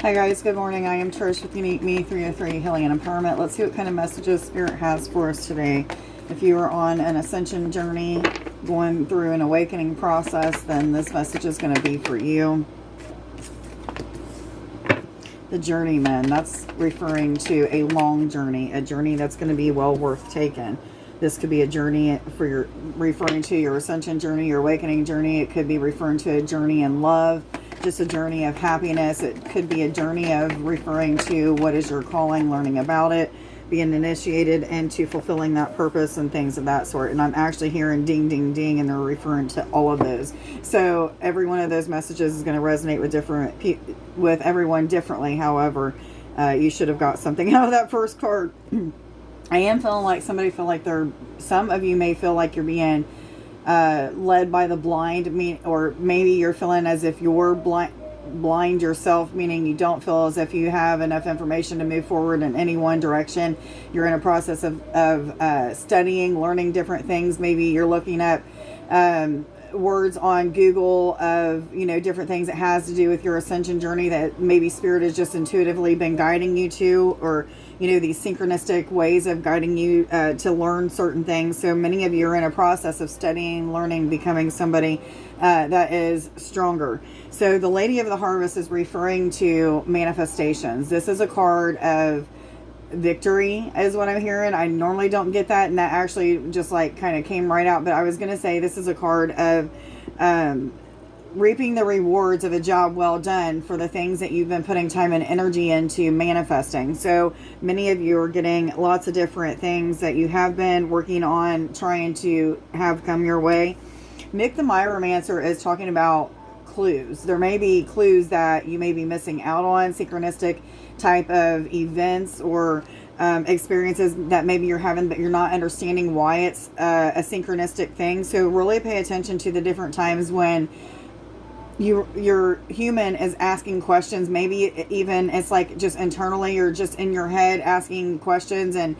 Hi guys, good morning. I am Trish with Unique Me 303 Healing and Empowerment. Let's see what kind of messages Spirit has for us today. If you are on an ascension journey, going through an awakening process, then this message is going to be for you. The journeyman, that's referring to a long journey, a journey that's going to be well worth taking. This could be a journey for your, referring to your ascension journey, your awakening journey. It could be referring to a journey in love, just a journey of happiness. It could be a journey of referring to what is your calling, learning about it, being initiated into fulfilling that purpose and things of that sort. And I'm actually hearing ding, ding, ding, and they're referring to all of those. So every one of those messages is going to resonate with everyone differently. However, you should have got something out of that first card. I am feeling like some of you may feel like you're being led by the blind, or maybe you're feeling as if you're blind yourself, meaning you don't feel as if you have enough information to move forward in any one direction. You're in a process of studying, learning different things. Maybe you're looking up words on Google of, different things that has to do with your ascension journey that maybe Spirit has just intuitively been guiding you to, or these synchronistic ways of guiding you to learn certain things. So many of you are in a process of studying, learning, becoming somebody that is stronger. So the Lady of the Harvest is referring to manifestations. This is a card of victory is what I'm hearing. I normally don't get that, and that actually just kind of came right out. But I was going to say this is a card of reaping the rewards of a job well done for the things that you've been putting time and energy into manifesting. So many of you are getting lots of different things that you have been working on, trying to have come your way. Mick the Myromancer is talking about clues. There may be clues that you may be missing out on, synchronistic type of events or experiences that maybe you're having, but you're not understanding why it's a synchronistic thing. So really pay attention to the different times when your human is asking questions. Maybe even it's like just internally or just in your head asking questions and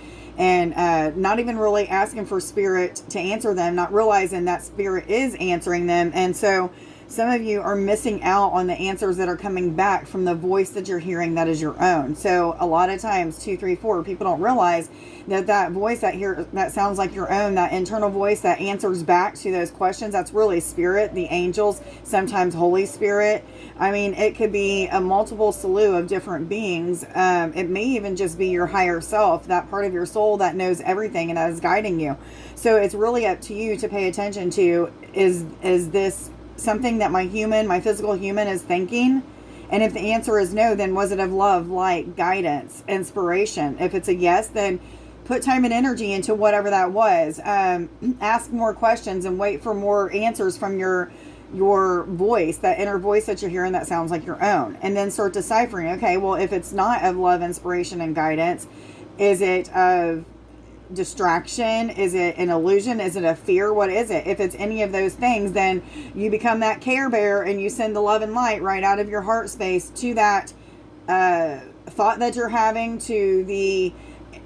not even really asking for Spirit to answer them, not realizing that Spirit is answering them. And so some of you are missing out on the answers that are coming back from the voice that you're hearing that is your own. So a lot of times, 2, 3, 4, people don't realize that voice that sounds like your own, that internal voice that answers back to those questions, that's really Spirit, the angels, sometimes Holy Spirit. I mean, it could be a multiple slew of different beings. It may even just be your higher self, that part of your soul that knows everything and that is guiding you. So it's really up to you to pay attention to, is this something that my physical human is thinking? And if the answer is no, then was it of love, light, guidance, inspiration? If it's a yes, then put time and energy into whatever that was. Ask more questions and wait for more answers from your voice, that inner voice that you're hearing that sounds like your own. And then start deciphering, okay, well, if it's not of love, inspiration, and guidance, is it of distraction? Is it an illusion? Is it a fear? What is it? If it's any of those things, then you become that Care Bear and you send the love and light right out of your heart space to that thought that you're having, to the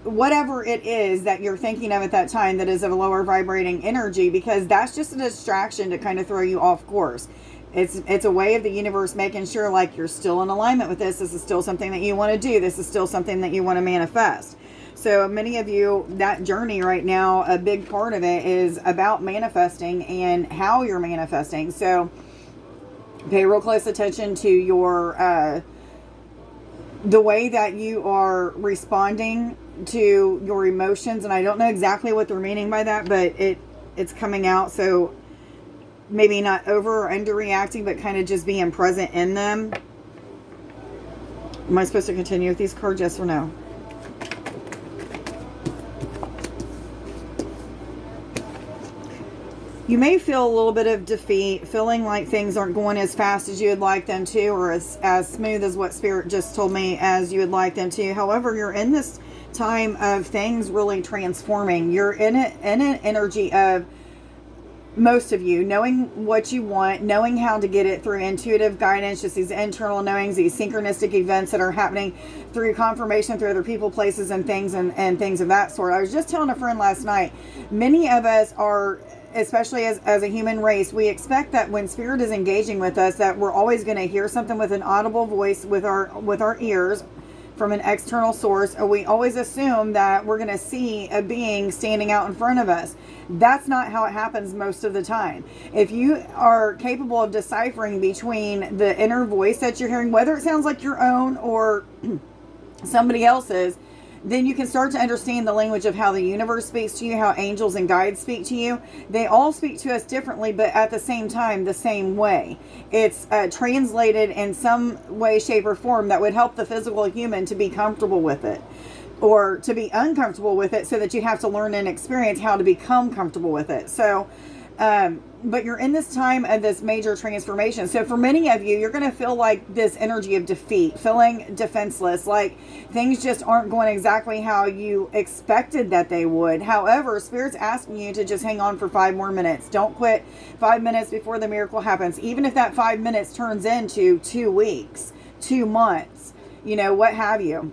whatever it is that you're thinking of at that time that is of a lower vibrating energy, because that's just a distraction to kind of throw you off course. It's a way of the universe making sure like you're still in alignment with this. This is still something that you want to do. This is still something that you want to manifest. So many of you, that journey right now, a big part of it is about manifesting and how you're manifesting. So pay real close attention to your the way that you are responding to your emotions. And I don't know exactly what they're meaning by that, but it's coming out. So maybe not over or under reacting, but kind of just being present in them. Am I supposed to continue with these cards? Yes or no? You may feel a little bit of defeat, feeling like things aren't going as fast as you would like them to, or as smooth as what Spirit just told me as you would like them to. However, you're in this time of things really transforming. You're in an energy of, most of you, knowing what you want, knowing how to get it through intuitive guidance, just these internal knowings, these synchronistic events that are happening through confirmation, through other people, places, and things, and things of that sort. I was just telling a friend last night, many of us are especially as a human race, we expect that when spirit is engaging with us, that we're always going to hear something with an audible voice with our ears from an external source, or we always assume that we're going to see a being standing out in front of us. That's not how it happens most of the time. If you are capable of deciphering between the inner voice that you're hearing, whether it sounds like your own or somebody else's, then you can start to understand the language of how the universe speaks to you, how angels and guides speak to you. They all speak to us differently, but at the same time, the same way. It's translated in some way, shape, or form that would help the physical human to be comfortable with it, or to be uncomfortable with it, so that you have to learn and experience how to become comfortable with it. So, but you're in this time of this major transformation. So for many of you, you're going to feel like this energy of defeat, feeling defenseless, like things just aren't going exactly how you expected that they would. However, Spirit's asking you to just hang on for 5 more minutes. Don't quit 5 minutes before the miracle happens. Even if that 5 minutes turns into 2 weeks, 2 months, what have you.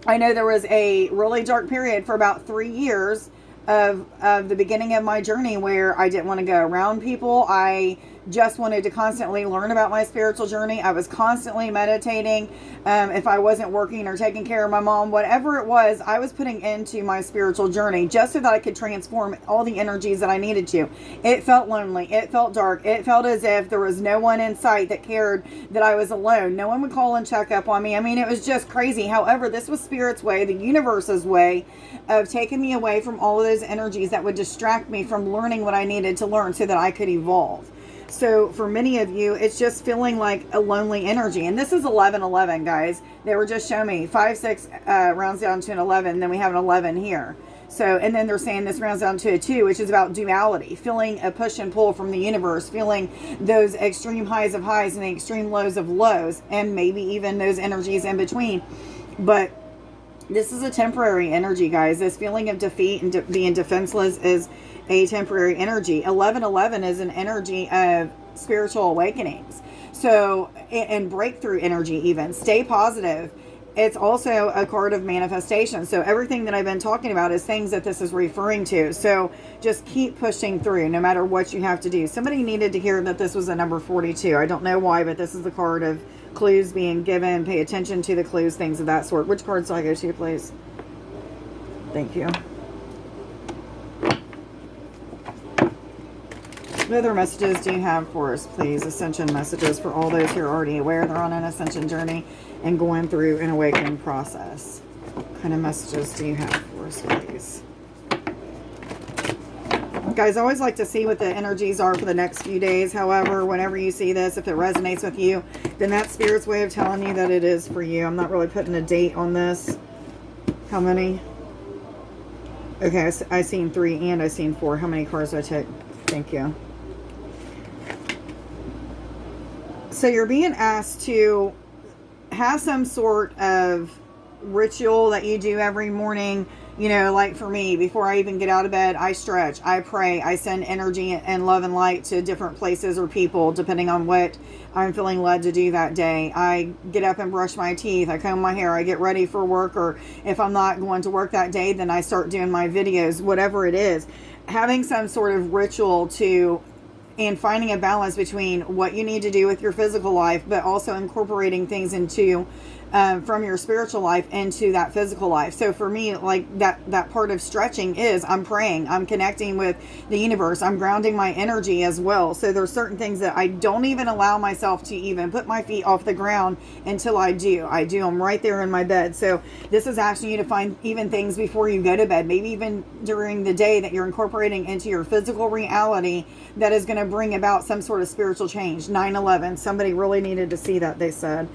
I know there was a really dark period for about 3 years of the beginning of my journey where I didn't want to go around people. I just wanted to constantly learn about my spiritual journey. I was constantly meditating. If I wasn't working or taking care of my mom, whatever it was, I was putting into my spiritual journey just so that I could transform all the energies that I needed to. It felt lonely. It felt dark. It felt as if there was no one in sight that cared that I was alone. No one would call and check up on me. I mean, it was just crazy. However, this was Spirit's way, the universe's way of taking me away from all of those energies that would distract me from learning what I needed to learn so that I could evolve. So for many of you, it's just feeling like a lonely energy. And this is 1111, guys. They were just showing me 5, 6 rounds down to an 11. Then we have an 11 here. So, and then they're saying this rounds down to a 2, which is about duality, feeling a push and pull from the universe, feeling those extreme highs of highs and the extreme lows of lows, and maybe even those energies in between. But this is a temporary energy, guys. This feeling of defeat and being defenseless is a temporary energy. 1111 is an energy of spiritual awakenings. So, and breakthrough energy even. Stay positive. It's also a card of manifestation. So everything that I've been talking about is things that this is referring to. So just keep pushing through no matter what you have to do. Somebody needed to hear that this was a number 42. I don't know why, but this is the card of clues being given. Pay attention to the clues, things of that sort. Which cards do I go to, please? Thank you. What other messages do you have for us, please? Ascension messages for all those who are already aware they're on an ascension journey and going through an awakening process. What kind of messages do you have for us, please? Guys, I always like to see what the energies are for the next few days. However, whenever you see this, if it resonates with you, then that's Spirit's way of telling you that it is for you. I'm not really putting a date on this. How many? Okay, I seen 3 and I seen 4. How many cards do I take? Thank you. So you're being asked to have some sort of ritual that you do every morning. Like for me, before I even get out of bed, I stretch, I pray, I send energy and love and light to different places or people, depending on what I'm feeling led to do that day. I get up and brush my teeth, I comb my hair, I get ready for work, or if I'm not going to work that day, then I start doing my videos, whatever it is. Having some sort of ritual and finding a balance between what you need to do with your physical life, but also incorporating things into from your spiritual life into that physical life. So for me, like that part of stretching is I'm praying, I'm connecting with the universe, I'm grounding my energy as well. So there's certain things that I don't even allow myself to even put my feet off the ground until I do them right there in my bed. So this is asking you to find even things before you go to bed, maybe even during the day, that you're incorporating into your physical reality that is going to bring about some sort of spiritual change. 9/11, somebody really needed to see that, they said.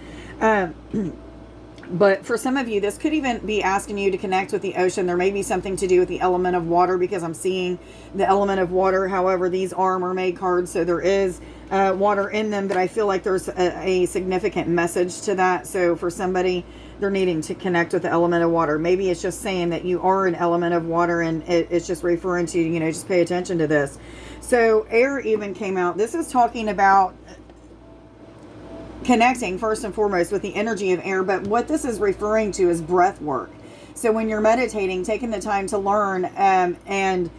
But for some of you, this could even be asking you to connect with the ocean. There may be something to do with the element of water, because I'm seeing the element of water. However, these are mermaid cards, so there is water in them, but I feel like there's a significant message to that. So for somebody, they're needing to connect with the element of water. Maybe it's just saying that you are an element of water, and it's just referring to, just pay attention to this. So air even came out. This is talking about connecting first and foremost with the energy of air, but what this is referring to is breath work. So when you're meditating, taking the time to learn and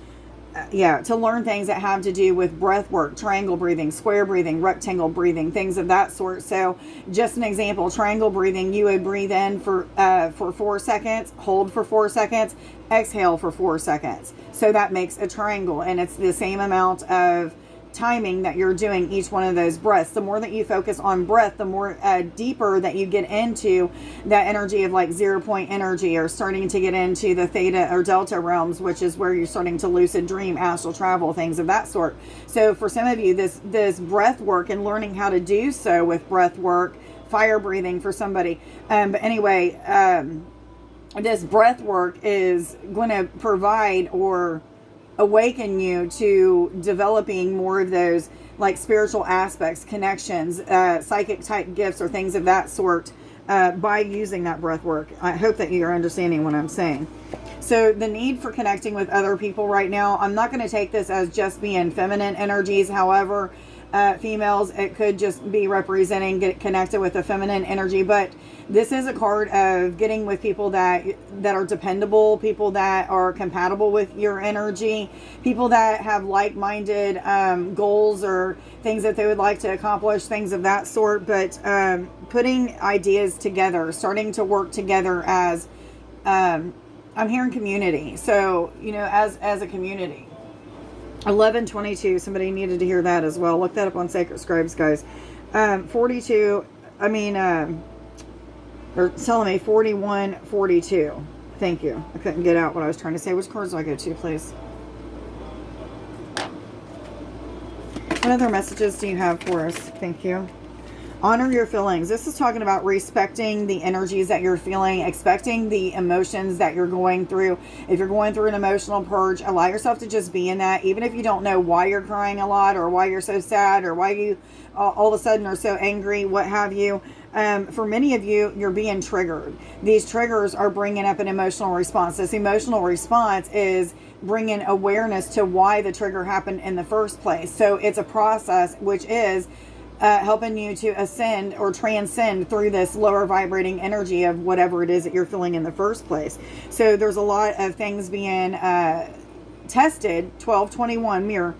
to learn things that have to do with breath work, triangle breathing, square breathing, rectangle breathing, things of that sort. So just an example, triangle breathing, you would breathe in for 4 seconds, hold for 4 seconds, exhale for 4 seconds. So that makes a triangle, and it's the same amount of timing that you're doing each one of those breaths. The more that you focus on breath, the more deeper that you get into that energy of like 0 point energy, or starting to get into the theta or delta realms, which is where you're starting to lucid dream, astral travel, things of that sort. So for some of you, this breath work and learning how to do so with breath work, fire breathing for somebody. But anyway, this breath work is going to provide or awaken you to developing more of those like spiritual aspects, connections, psychic type gifts, or things of that sort by using that breath work. I hope that you're understanding what I'm saying. So the need for connecting with other people right now, I'm not going to take this as just being feminine energies. However, females, it could just be representing get connected with a feminine energy, but this is a card of getting with people that are dependable, people that are compatible with your energy, people that have like-minded goals or things that they would like to accomplish, things of that sort. But putting ideas together, starting to work together as I'm hearing community. So, as a community. 1122, somebody needed to hear that as well. Look that up on Sacred Scribes, guys. 42, they're telling me 4142. Thank you. I couldn't get out what I was trying to say. Which cards do I go to, please? What other messages do you have for us? Thank you. Honor your feelings. This is talking about respecting the energies that you're feeling, expecting the emotions that you're going through. If you're going through an emotional purge, allow yourself to just be in that, even if you don't know why you're crying a lot, or why you're so sad, or why you all of a sudden are so angry, what have you. For many of you, you're being triggered. These triggers are bringing up an emotional response. This emotional response is bringing awareness to why the trigger happened in the first place. So it's a process which is helping you to ascend or transcend through this lower vibrating energy of whatever it is that you're feeling in the first place. So there's a lot of things being tested. 1221 mirror,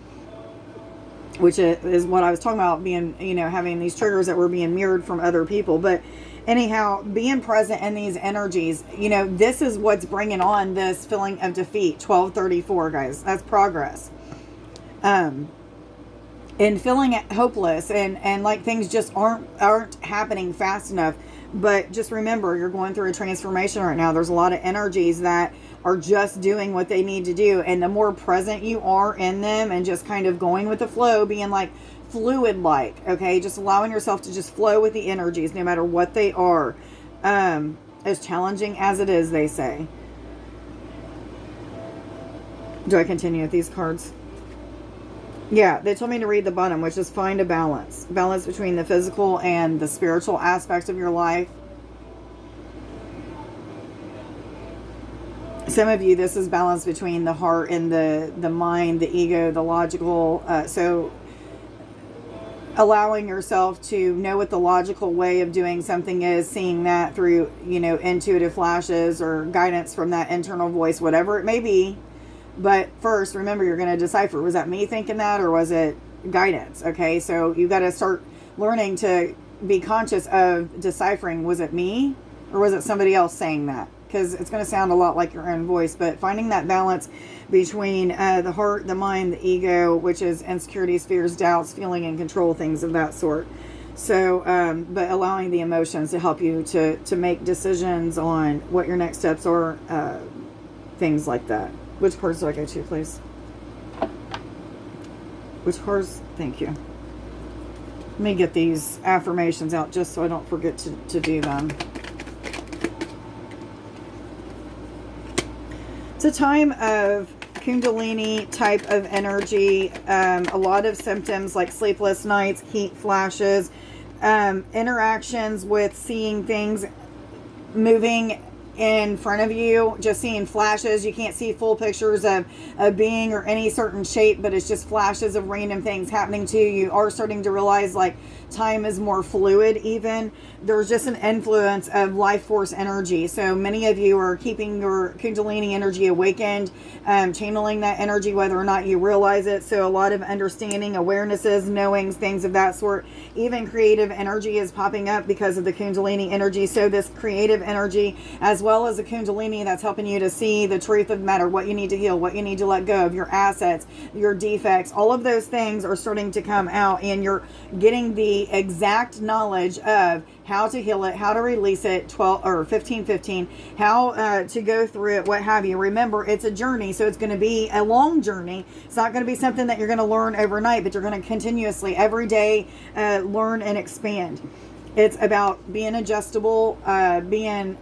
which is what I was talking about, being, having these triggers that were being mirrored from other people. But anyhow, being present in these energies, this is what's bringing on this feeling of defeat. 1234, guys, that's progress. And feeling hopeless and like things just aren't happening fast enough. But just remember, you're going through a transformation right now. There's a lot of energies that are just doing what they need to do. And the more present you are in them and just kind of going with the flow, being like fluid-like, okay? Just allowing yourself to just flow with the energies, no matter what they are. As challenging as it is, they say. Do I continue with these cards? Yeah, they told me to read the bottom, which is find a balance. Balance between the physical and the spiritual aspects of your life. Some of you, this is balance between the heart and the mind, the ego, the logical. So allowing yourself to know what the logical way of doing something is, seeing that through, intuitive flashes or guidance from that internal voice, whatever it may be. But first, remember, you're going to decipher. Was that me thinking that, or was it guidance? Okay, so you got to start learning to be conscious of deciphering. Was it me, or was it somebody else saying that? Because it's going to sound a lot like your own voice. But finding that balance between the heart, the mind, the ego, which is insecurities, fears, doubts, feeling in control, things of that sort. So, but allowing the emotions to help you to make decisions on what your next steps are, things like that. Which cards do I go to, please? Which cards? Thank you. Let me get these affirmations out just so I don't forget to do them. It's a time of Kundalini type of energy. A lot of symptoms like sleepless nights, heat flashes, interactions with seeing things moving in front of you, just seeing flashes. You can't see full pictures of a being or any certain shape, but it's just flashes of random things happening to you. You are starting to realize like time is more fluid even. There's just an influence of life force energy. So many of you are keeping your Kundalini energy awakened, channeling that energy whether or not you realize it. So a lot of understanding, awarenesses, knowings, things of that sort. Even creative energy is popping up because of the Kundalini energy. So this creative energy, as well as the Kundalini, that's helping you to see the truth of the matter, what you need to heal, what you need to let go of, your assets, your defects, all of those things are starting to come out, and you're getting the exact knowledge of how to heal it, how to release it, 12 or 15, how to go through it, what have you. Remember, it's a journey, so it's going to be a long journey. It's not going to be something that you're going to learn overnight, but you're going to continuously, every day, learn and expand. It's about being adjustable, being,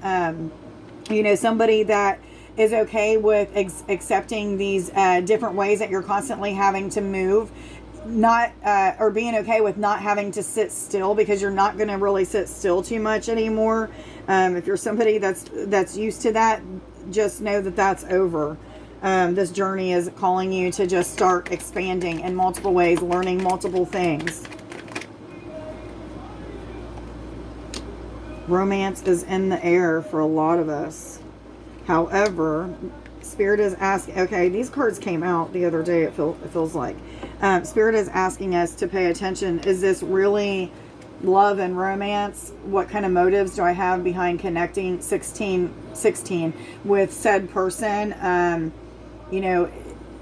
somebody that is okay with accepting these different ways that you're constantly having to move, not or being okay with not having to sit still, because you're not going to really sit still too much anymore. If you're somebody that's used to that, just know that that's over. This journey is calling you to just start expanding in multiple ways, learning multiple things. Romance is in the air for a lot of us. However, Spirit is asking, okay, these cards came out the other day, it feels like. Spirit is asking us to pay attention. Is this really love and romance? What kind of motives do I have behind connecting 16 with said person?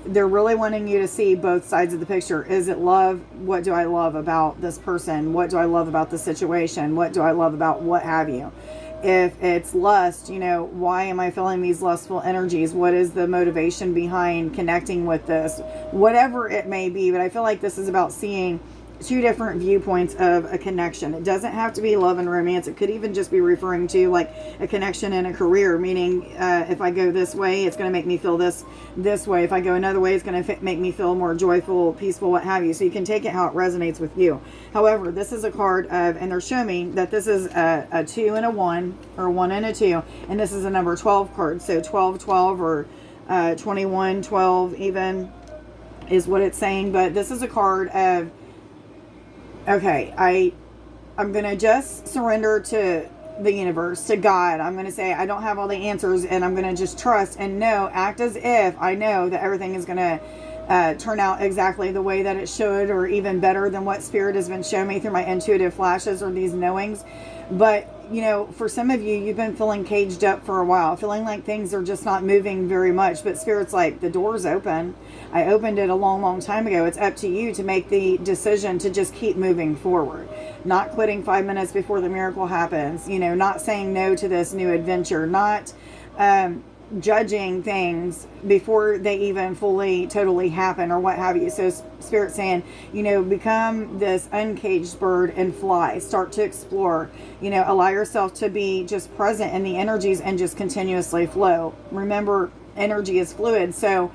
They're really wanting you to see both sides of the picture. Is it love? What do I love about this person? What do I love about the situation? What do I love about what have you? If it's lust, why am I feeling these lustful energies? What is the motivation behind connecting with this? Whatever it may be, but I feel like this is about seeing two different viewpoints of a connection. It doesn't have to be love and romance. It could even just be referring to like a connection in a career, meaning if I go this way, it's going to make me feel this way. If I go another way, it's going to make me feel more joyful, peaceful, what have you. So you can take it how it resonates with you. However, this is a card of, and they're showing me that this is a 2 and a 1, or 1 and a 2, and this is a number 12 card. So 12, 12, or 21, 12 even is what it's saying. But this is a card of, okay, I'm going to just surrender to the universe, to God. I'm going to say I don't have all the answers, and I'm going to just trust and know, act as if I know that everything is going to turn out exactly the way that it should, or even better than what Spirit has been showing me through my intuitive flashes or these knowings. But, for some of you, you've been feeling caged up for a while, feeling like things are just not moving very much. But Spirit's like, the door's open. I opened it a long, long time ago. It's up to you to make the decision to just keep moving forward. Not quitting 5 minutes before the miracle happens. Not saying no to this new adventure. Not judging things before they even fully, totally happen, or what have you. So Spirit saying, become this uncaged bird and fly. Start to explore. Allow yourself to be just present in the energies and just continuously flow. Remember, energy is fluid. So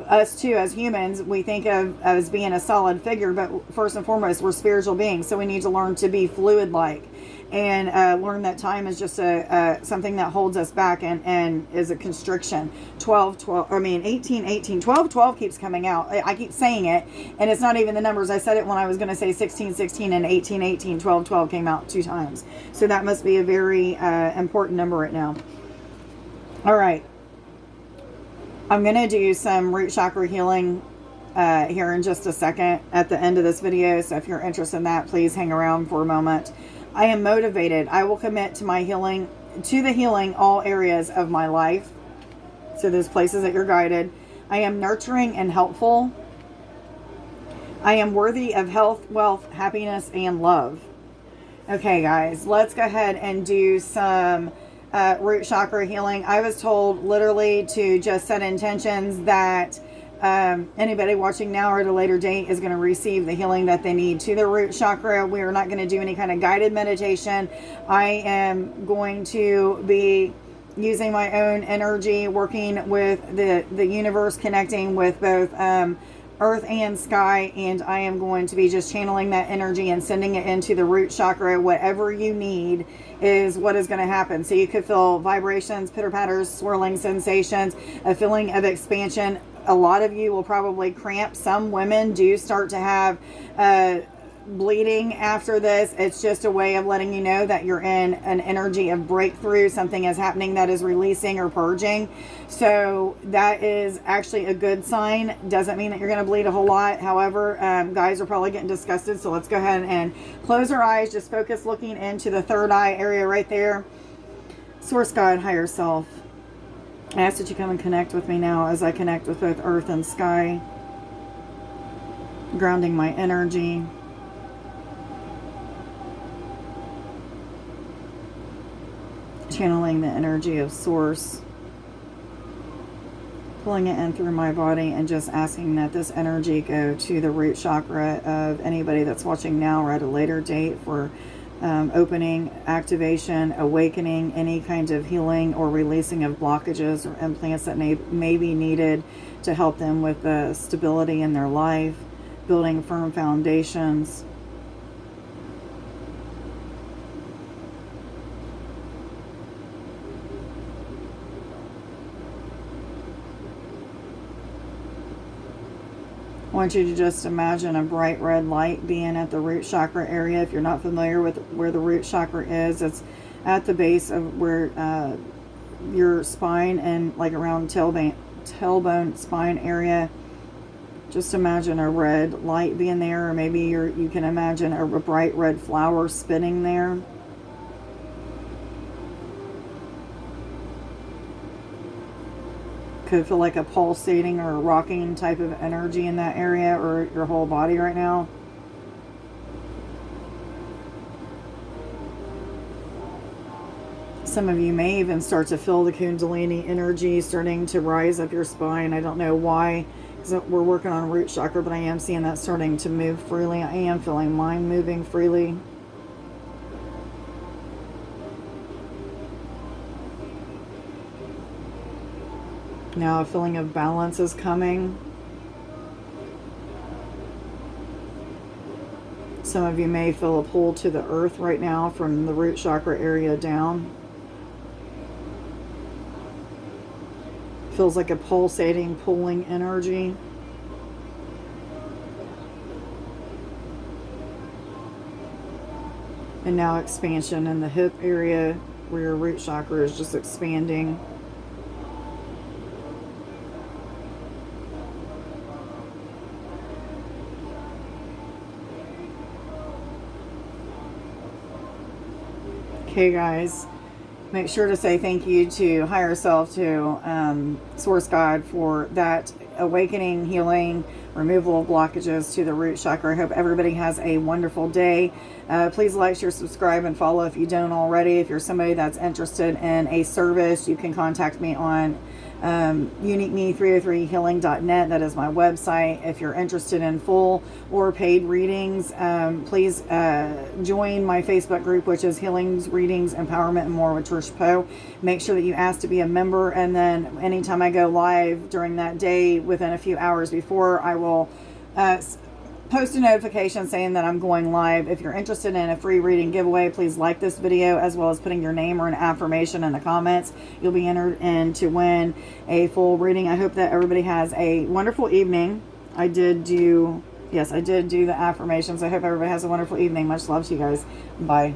us too, as humans, we think of as being a solid figure, but first and foremost, we're spiritual beings. So we need to learn to be fluid-like, and learn that time is just something that holds us back and is a constriction. 18, 18, 12, 12 keeps coming out. I keep saying it, and it's not even the numbers. I said it when I was going to say 16, 16, and 18, 18, 12, 12 came out 2 times. So that must be a very important number right now. All right. I'm going to do some root chakra healing here in just a second at the end of this video. So if you're interested in that, please hang around for a moment. I am motivated. I will commit to my healing, to the healing all areas of my life. So those places that you're guided. I am nurturing and helpful. I am worthy of health, wealth, happiness, and love. Okay, guys, let's go ahead and do some root chakra healing. I was told literally to just set intentions that anybody watching now or at a later date is going to receive the healing that they need to their root chakra. We are not going to do any kind of guided meditation. I am going to be using my own energy, working with the universe, connecting with both earth and sky, and I am going to be just channeling that energy and sending it into the root chakra. Whatever you need is what is going to happen. So you could feel vibrations, pitter patters, swirling sensations, a feeling of expansion. A lot of you will probably cramp. Some women do start to have bleeding after this. It's just a way of letting you know that you're in an energy of breakthrough. Something is happening that is releasing or purging. So that is actually a good sign. Doesn't mean that you're going to bleed a whole lot. However, guys are probably getting disgusted. So let's go ahead and close our eyes. Just focus looking into the third eye area right there. Source, God, higher self, I ask that you come and connect with me now as I connect with both earth and sky. Grounding my energy. Channeling the energy of source, pulling it in through my body, and just asking that this energy go to the root chakra of anybody that's watching now or at a later date for opening, activation, awakening, any kind of healing or releasing of blockages or implants that may be needed to help them with the stability in their life, building firm foundations. I want you to just imagine a bright red light being at the root chakra area. If you're not familiar with where the root chakra is, it's at the base of where your spine and like around tailbone spine area. Just imagine a red light being there, or maybe you can imagine a bright red flower spinning there. Could feel like a pulsating or a rocking type of energy in that area or your whole body right now. Some of you may even start to feel the Kundalini energy starting to rise up your spine. I don't know why, because we're working on root chakra, but I am seeing that starting to move freely. I am feeling mine moving freely. Now a feeling of balance is coming. Some of you may feel a pull to the earth right now from the root chakra area down. Feels like a pulsating, pulling energy. And now expansion in the hip area where your root chakra is just expanding. Okay, guys, make sure to say thank you to higher self, to source God, for that awakening, healing, removal of blockages to the root chakra. I hope everybody has a wonderful day. Please like, share, subscribe, and follow if you don't already. If you're somebody that's interested in a service, you can contact me on uniqueme303healing.net. That is my website. If you're interested in full or paid readings, please join my Facebook group, which is Healings, Readings, Empowerment, and More with Trish-Poe. Make sure that you ask to be a member, and then anytime I go live during that day, within a few hours before, I will post a notification saying that I'm going live. If you're interested in a free reading giveaway, please like this video, as well as putting your name or an affirmation in the comments. You'll be entered in to win a full reading. I hope that everybody has a wonderful evening. I did do the affirmations. I hope everybody has a wonderful evening. Much love to you guys. Bye.